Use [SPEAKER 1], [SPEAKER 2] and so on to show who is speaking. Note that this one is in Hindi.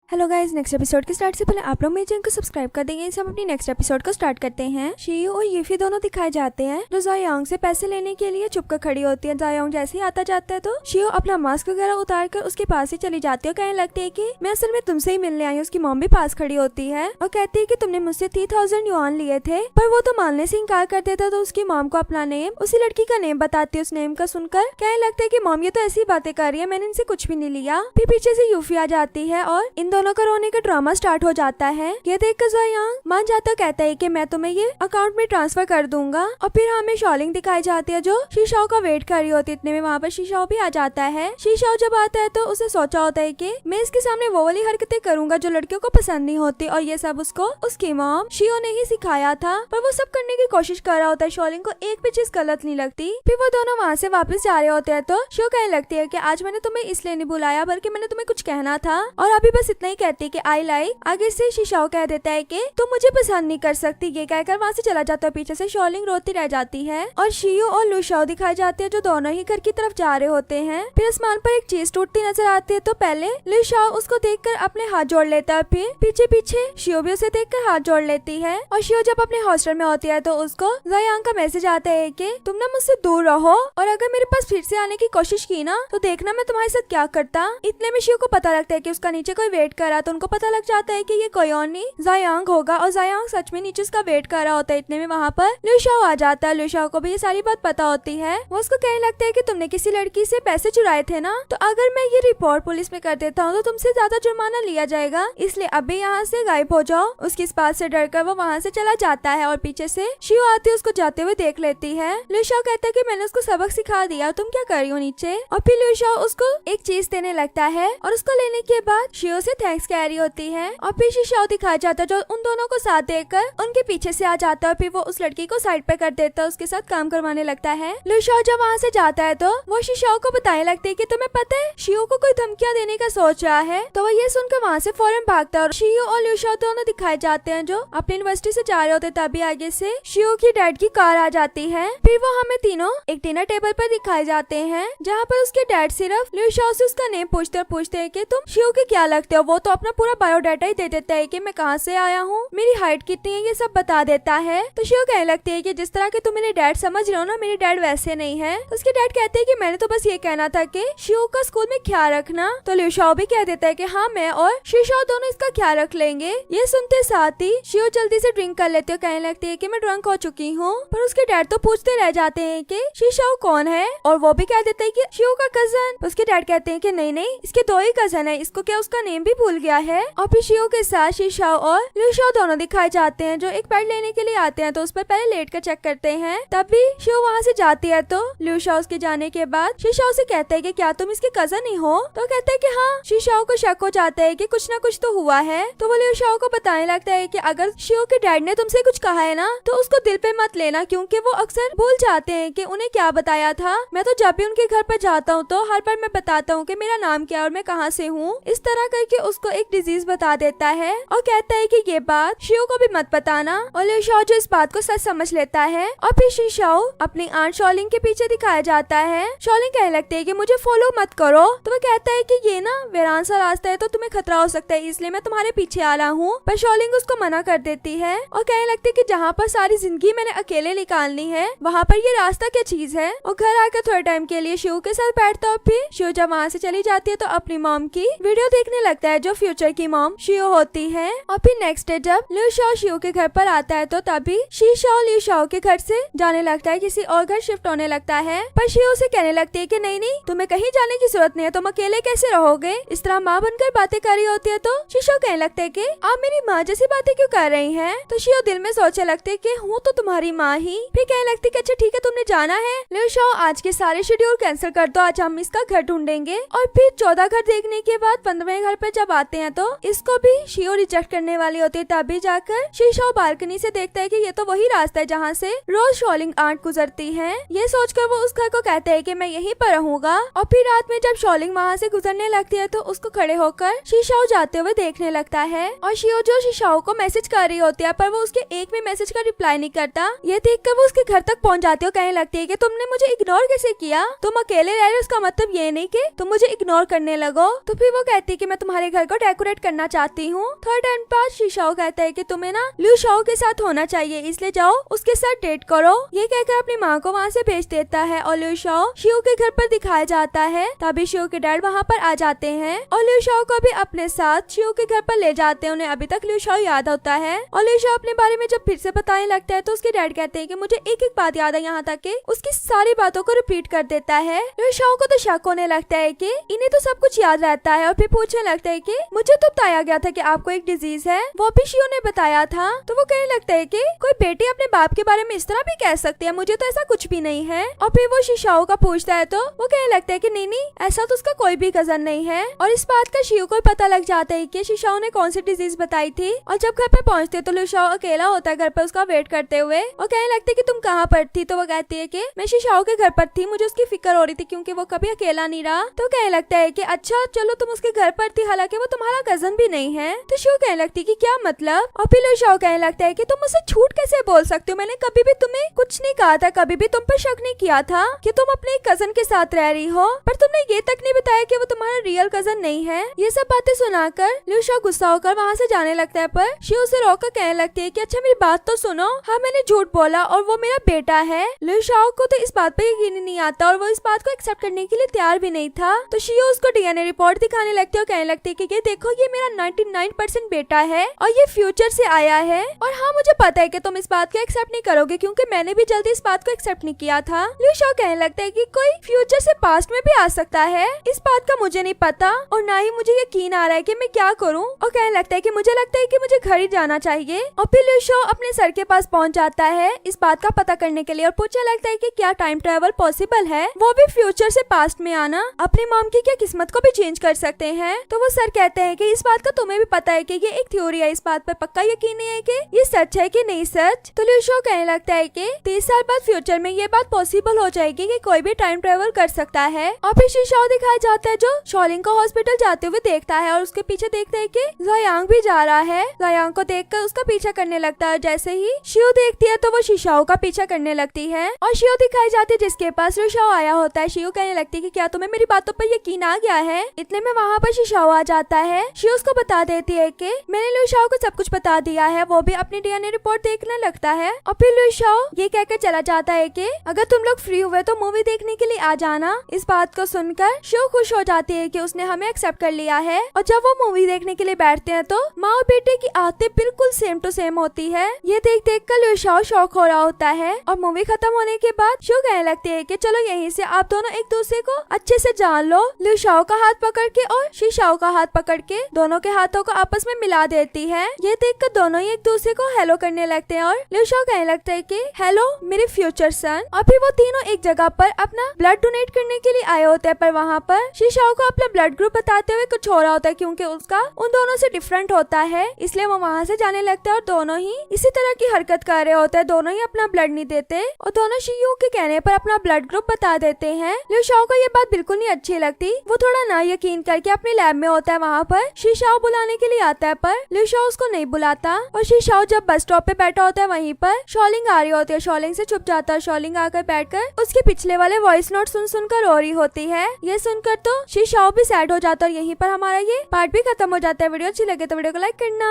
[SPEAKER 1] हेलो गाइस, नेक्स्ट एपिसोड के स्टार्ट से पहले आप लोग मेरे चैनल को सब्सक्राइब कर देंगे। इसे हम अपनी नेक्स्ट एपिसोड को स्टार्ट करते हैं। शियू और यूफी दोनों दिखाए जाते हैं जो जायोंग से पैसे लेने के लिए चुप कर खड़ी होती है। जायोंग जैसे ही आता जाता है तो शियू अपना मास्क वगैरह उतार कर उसके पास ही चली जाती है और कहने लगती है कि मैं असल में तुमसे ही मिलने आई हूँ। उसकी मॉम भी पास खड़ी होती है और कहती है कि तुमने मुझसे 3000 युआन लिए थे, पर वो तो मानने से इनकार कर देता। तो उसकी मॉम को अपना नेम, उसी लड़की का नेम बताती है। उस नेम का सुनकर कहने लगता है कि मॉम ये तो ऐसी बातें कर रही है, मैंने इनसे कुछ भी नहीं लिया। फिर पीछे से यूफी आ जाती है और इन दोनों का रोने का ड्रामा स्टार्ट हो जाता है। ये देखकर जायोंग मान जाता कहता है कि मैं तुम्हें ये अकाउंट में ट्रांसफर कर दूंगा। और फिर हमें शॉलिंग दिखाई जाती है जो शीशाओ का वेट कर रही होती है। इतने में वहाँ पर शीशाओ भी आ जाता है। शीशाओ जब आता है तो उसे सोचा होता है कि मैं इसके सामने वो वाली हरकतें करूंगा जो लड़कियों को पसंद नहीं होती, और ये सब उसको उसकी मॉम शियो ने ही सिखाया था। पर वो सब करने की कोशिश कर रहा होता है। शॉलिंग को एक भी चीज गलत नहीं लगती। फिर वो दोनों वहाँ से वापस जा रहे होते हैं तो शियो कहने लगती है कि आज मैंने तुम्हें इसलिए नहीं बुलाया बल्कि मैंने तुम्हें कुछ कहना था, और अभी बस इतना ही कहती है कि आई लाइक। आगे से शीशाओ कह देता है कि तुम मुझे पसंद नहीं कर सकती। ये कहकर वहाँ से चला जाता है। पीछे से शॉलिंग रोती रह जाती है और शियो और लुशाओ दिखाई जाते हैं जो दोनों ही घर की तरफ जा रहे होते हैं। फिर आसमान पर एक चीज टूटती नजर आती है तो पहले लुशाओ उसको देखकर अपने हाथ जोड़ लेता है। फिर पीछे पीछे शियो भी उसे देखकर हाथ जोड़ लेती है। और शियो जब अपने हॉस्टल में होती है तो उसको जायोंग का मैसेज आता है कि तुम ना मुझसे दूर रहो, और अगर मेरे पास फिर से आने की कोशिश की ना तो देखना मैं तुम्हारे साथ क्या करता। इतने में शियो को पता लगता है कि उसका नीचे कोई वेट कर रहा, तो उनको पता लग जाता है कि ये कोई और नहीं जायोंग होगा। और जायोंग सच में नीचे उसका वेट कर रहा होता है। इतने में वहाँ पर लुशाओ आ जाता है। लुशाओ को भी ये सारी बात पता होती है। वो उसको कहने लगता है कि तुमने किसी लड़की से पैसे चुराए थे ना, तो अगर मैं ये रिपोर्ट पुलिस में कर देता हूँ तो तुमसे ज्यादा जुर्माना लिया जाएगा, इसलिए अभी यहाँ से गायब हो जाओ। उसकी इस बात से डरकर वो वहाँ से चला जाता है और पीछे से शियो आती है, उसको जाते हुए देख लेती है। लुशाओ कहता है कि मैंने उसको सबक सिखा दिया, तुम क्या कर रही हो नीचे। और फिर लुशाओ उसको एक चीज देने लगता है और उसको लेने के बाद शियो से थैंक्स कह रही होती है। और फिर शीशाओ दिखाया जाता है जो उन दोनों को साथ देकर उनके पीछे से आ जाता है। फिर वो उस लड़की को साइड पे कर देता है, उसके साथ काम करवाने लगता है। लुशाओ जब वहाँ से जाता है तो वो शीशाओ को बताने लगती है कि तुम्हें पता है शियो को कोई धमकियां देने का सोच रहा है। तो वो ये सुनकर वहाँ से फौरन भागता है। और शियो और लुशाओ दोनों दिखाए जाते हैं जो अपनी यूनिवर्सिटी से जा रहे होते। तभी आगे से शियो की डैड की कार आ जाती है। फिर वो हमें तीनों एक डिनर टेबल पर दिखाए जाते हैं जहाँ पर उसके डैड सिर्फ लुशाओ से उसका नेम पूछते हैं कि तुम शियो के क्या लगते हो। वो तो अपना पूरा बायोडाटा ही दे देता है कि मैं कहाँ से आया हूँ, मेरी हाइट कितनी है, ये सब बता देता है। तो शियो कहने लगती है कि जिस तरह के तुम मेरे डैड समझ रहे हो ना, मेरे डैड वैसे नहीं है। तो उसके डैड कहते हैं कि मैंने तो बस ये कहना था कि शियो का स्कूल में ख्याल रखना। तो लुशाओ भी कह देता है कि हाँ, मैं और शीशाओ दोनों इसका ख्याल रख लेंगे। ये सुनते साथ ही शियो जल्दी से ड्रिंक कर लेती है, कहने लगती है कि मैं ड्रंक हो चुकी हूँ। पर उसके डैड तो पूछते रह जाते हैं कि शीशाओ कौन है, और वो भी कह देता है कि शियो का कजन। उसके डैड कहते हैं कि नहीं, इसके दो ही कजन है, इसको क्या उसका नेम भी भूल गया है। और फिर शियो के साथ शीशाओ और लुशाओ दोनों दिखाए जाते हैं जो एक बेड लेने के लिए आते हैं। तो उस पर पहले लेट कर चेक करते हैं। तभी शियो वहाँ से जाती है तो लुशाओ उसके जाने के बाद शीशाओ से कहता है कि क्या तुम इसके कजन ही हो। तो कहता है कि हाँ। शीशाओ को शक हो जाता है कि कुछ ना कुछ तो हुआ है। तो वो लुशाओ को बताने लगता है कि अगर शियो के डैड ने तुमसे कुछ कहा है ना तो उसको दिल पे मत लेना, क्योंकि वो अक्सर भूल जाते हैं कि उन्हें क्या बताया था। मैं तो जब भी उनके घर पर जाता हूँ तो हर बार मैं बताता हूँ कि मेरा नाम क्या और मैं कहाँ से हूँ। इस तरह करके उसको एक डिजीज बता देता है और कहता है कि ये बात शियो को भी मत बताना। और लुशाओ जो इस बात को सच समझ लेता है। और फिर शीशाओ अपनी आंट शॉलिंग के पीछे दिखाया जाता है। शॉलिंग कहने लगती है कि मुझे फॉलो मत करो। तो वो कहता है कि ये ना वीरान सा रास्ता है तो तुम्हें खतरा हो सकता है, इसलिए मैं तुम्हारे पीछे आ रहा हूँ। पर शॉलिंग उसको मना कर देती है और कहने लगती है कि जहाँ पर सारी जिंदगी मैंने अकेले निकालनी है वहाँ पर ये रास्ता क्या चीज है। और घर आकर थोड़े टाइम के लिए शियो के साथ बैठता है। फिर शियो जब वहाँ से चली जाती है तो अपनी मॉम की वीडियो देखने लगता है जो फ्यूचर की मॉम शियो होती है। और फिर नेक्स्ट डे जब लुशाओ शियो के घर पर आता है तो तभी शीशाओ लुशाओ के घर से जाने लगता है, किसी और घर शिफ्ट होने लगता है। पर शियो से कहने लगती है कि नहीं, तुम्हें कहीं जाने की जरूरत नहीं है, तुम अकेले कैसे रहोगे। इस तरह माँ बनकर बातें कर रही होती है तो शीशाओ कहने लगता है कि आप मेरी माँ जैसी बातें क्यों कर रही हैं। तो शियो दिल में सोचने लगते है कि हूँ तो तुम्हारी माँ ही। फिर कहने लगती है अच्छा ठीक है, तुमने जाना है। लुशाओ आज के सारे शेड्यूल कैंसिल कर दो, आज हम इसका घर ढूंढेंगे। और फिर 14 घर देखने के बाद 15वें घर पर जब आते हैं तो इसको भी शियो रिजेक्ट करने वाली होती है। तभी जाकर शीशाओ बालकनी से देखता है कि ये तो वही रास्ता है जहाँ से रोज शॉलिंग आंट गुजरती है। ये सोचकर वो उस घर को कहता है कि मैं यहीं पर रहूंगा। और फिर रात में जब शॉलिंग वहाँ से गुजरने लगती है तो उसको खड़े होकर शीशाओ जाते हुए देखने लगता है। और शियो जो शीशाओ को मैसेज कर रही होती है पर वो उसके एक भी मैसेज का रिप्लाई नहीं करता। ये देखकर वो उसके घर तक पहुँच जाती है और कहने लगती है कि तुमने मुझे इग्नोर कैसे किया, तुम अकेले रह रहे हो, उसका मतलब ये नहीं कि तुम मुझे इग्नोर करने लगो। तो फिर वो कहती है कि मैं तुम्हारे घर को डेकोरेट करना चाहती हूँ। थर्ड एंड पास शीशाओ कहता है कि तुम्हें ना लिu शाओ के साथ होना चाहिए, इसलिए जाओ उसके साथ डेट करो। ये कहकर अपनी माँ को वहाँ से भेज देता है और लिu शाओ शियो के घर पर दिखाया जाता है। तभी शियो के डैड वहाँ पर आ जाते हैं और लिu शाओ को भी अपने साथ शियो के घर पर ले जाते हैं। उन्हें अभी तक लिu शाओ याद होता है और लिu शाओ अपने बारे में जब फिर से बताने लगता है तो उसके डैड कहते हैं कि मुझे एक एक बात याद है, यहाँ तक कि उसकी सारी बातों को रिपीट कर देता है। लिu शाओ को तो शक होने लगता है कि इन्हें तो सब कुछ याद रहता है और फिर पूछने लगता है कि मुझे तो बताया गया था कि आपको एक डिजीज है, वो भी शियो ने बताया था। तो वो कहने लगता है कि कोई बेटी अपने बाप के बारे में इस तरह भी कह सकती है, मुझे तो ऐसा कुछ भी नहीं है। और फिर वो शीशाओ का पूछता है तो वो कहने लगता है कि नहीं ऐसा तो उसका कोई भी कजन नहीं है। और इस बात का शियो को पता लग जाता है कि शीशाओ ने कौन सी डिजीज बताई थी। और जब घर पे पहुंचते तो लिu शाओ अकेला होता है घर पर उसका वेट करते हुए और कहने लगते है कि तुम कहाँ पर थी। तो वो कहती है कि मैं शीशाओ के घर पर थी, मुझे उसकी फिक्र हो रही थी क्योंकि वो कभी अकेला नहीं रहा। तो कहने लगता है कि अच्छा चलो तुम उसके घर पर थी, हालांकि वो तुम्हारा कजन भी नहीं है। तो शियो कहने लगती है कि क्या मतलब। और फिर लिu शाओ कहने लगता है कि तुम मुझसे झूठ कैसे बोल सकते हो, मैंने कभी भी तुम्हें कुछ नहीं कहा था, कभी भी तुम पर शक नहीं किया था कि तुम अपने कजन के साथ रह रही हो, पर तुमने ये तक नहीं बताया कि वो तुम्हारा रियल कजन नहीं है। ये सब बातें सुनाकर लिu शाओ गुस्सा होकर वहाँ से जाने लगता है, पर शियो उसे रोककर कहने लगती है कि अच्छा मेरी बात तो सुनो, हाँ मैंने झूठ बोला और वो मेरा बेटा है। लिu शाओ को तो इस बात पर यकीन नहीं आता और वो इस बात को एक्सेप्ट करने के लिए तैयार भी नहीं था। तो शियो उसको डीएनए रिपोर्ट दिखाने लगती है और कहने लगती है कि ये देखो ये मेरा 99% बेटा है और ये फ्यूचर से आया है। और हाँ मुझे पता है कि तुम इस बात को एक्सेप्ट नहीं करोगे क्योंकि मैंने भी जल्दी इस बात को एक्सेप्ट नहीं किया था। लिu शाओ कहने लगता है कि कोई फ्यूचर से पास्ट में भी आ सकता है, इस बात का मुझे नहीं पता और ना ही मुझे यकीन आ रहा है कि मैं क्या करूं। और कहने लगता है कि मुझे लगता है कि मुझे घर ही जाना चाहिए। और फिर लिu शाओ अपने सर के पास पहुंच जाता है इस बात का पता करने के लिए और पूछने लगता है कि क्या टाइम ट्रेवल पॉसिबल है, वो भी फ्यूचर से पास्ट में आना अपनी मॉम की क्या किस्मत को भी चेंज कर सकते हैं। तो वो सर कहते हैं कि इस बात का तुम्हें भी पता है कि ये एक थ्योरी है, इस बात पर पक्का यकीन नहीं है कि ये सच है कि नहीं सच। तो लिu शाओ कहने लगता है कि 30 साल बाद फ्यूचर में ये बात पॉसिबल हो जाएगी कि कोई भी टाइम ट्रेवल कर सकता है। और फिर शीशाओ दिखाया जाता है जो शॉलिंग को हॉस्पिटल जाते हुए देखता है और उसके पीछे देखता है कि ज़ोयांग भी जा रहा है। ज़ोयांग को देखकर उसका पीछा करने लगता है। जैसे ही शियो देखती है तो वो शीशाओ का पीछा करने लगती है और शियो दिखाई जाती है जिसके पास लिu शाओ आया होता है। शियो कहने लगती है कि क्या तुम्हें मेरी बातों पर यकीन आ गया है। इतने में वहाँ पर शीशाओ आ जाता है। शियो उसको बता देती है कि मैंने लिu शाओ को सब कुछ बता दिया है। वो भी अपनी डीएनए रिपोर्ट देखने लगता है और फिर लिu शाओ ये कहकर चला जाता है कि अगर तुम लोग फ्री हुए तो मूवी देखने के लिए आ जाना। इस बात को सुनकर शियो खुश हो जाती है कि उसने हमें एक्सेप्ट कर लिया है। और जब वो मूवी देखने के लिए बैठते हैं तो माँ और बेटे की आदतें बिल्कुल सेम टू सेम होती है। ये देख देख कर लिu शाओ शौक हो रहा होता है। और मूवी खत्म होने के बाद शियो कहने लगती है कि चलो यहीं से आप दोनों एक दूसरे को अच्छे से जान लो। लिu शाओ का हाथ पकड़ के और शीशाओ का हाथ पकड़ के दोनों के हाथों को आपस में मिला देती है। ये देखकर दोनों ही एक दूसरे को हेलो करने लगते हैं और लिu शाओ कहने लगता है कि हेलो मेरे फ्यूचर सन। और फिर वो तीनों एक जगह पर अपना ब्लड डोनेट करने के लिए आए होते हैं, पर वहाँ पर शीशाओ को अपना ब्लड ग्रुप बताते हुए कुछ हो रहा होता है क्योंकि उसका उन दोनों से डिफरेंट होता है, इसलिए वो वहाँ से जाने लगता है और दोनों ही इसी तरह की हरकत कर रहे होते हैं। दोनों ही अपना ब्लड नहीं देते और दोनों शियो के कहने पर अपना ब्लड ग्रुप बता देते हैं। लिu शाओ को ये बात बिल्कुल नहीं अच्छी लगती। वो थोड़ा ना यकीन करके अपने लैब में होता है, वहाँ पर शीशाओ बुलाने के लिए आता है पर लिu शाओ उसको नहीं बुलाता। और शीशाओ जब बस स्टॉप पे बैठा होता है वहीं पर शॉलिंग आ रही होती है। शॉलिंग से छुप जाता है। शॉलिंग आकर बैठकर उसके पिछले वाले वॉइस नोट सुनकर रो रही होती है। ये सुनकर तो शीशाओ भी सैड हो जाता है और यहीं पर हमारा ये पार्ट भी खत्म हो जाता है। वीडियो अच्छी लगे तो वीडियो को लाइक करना।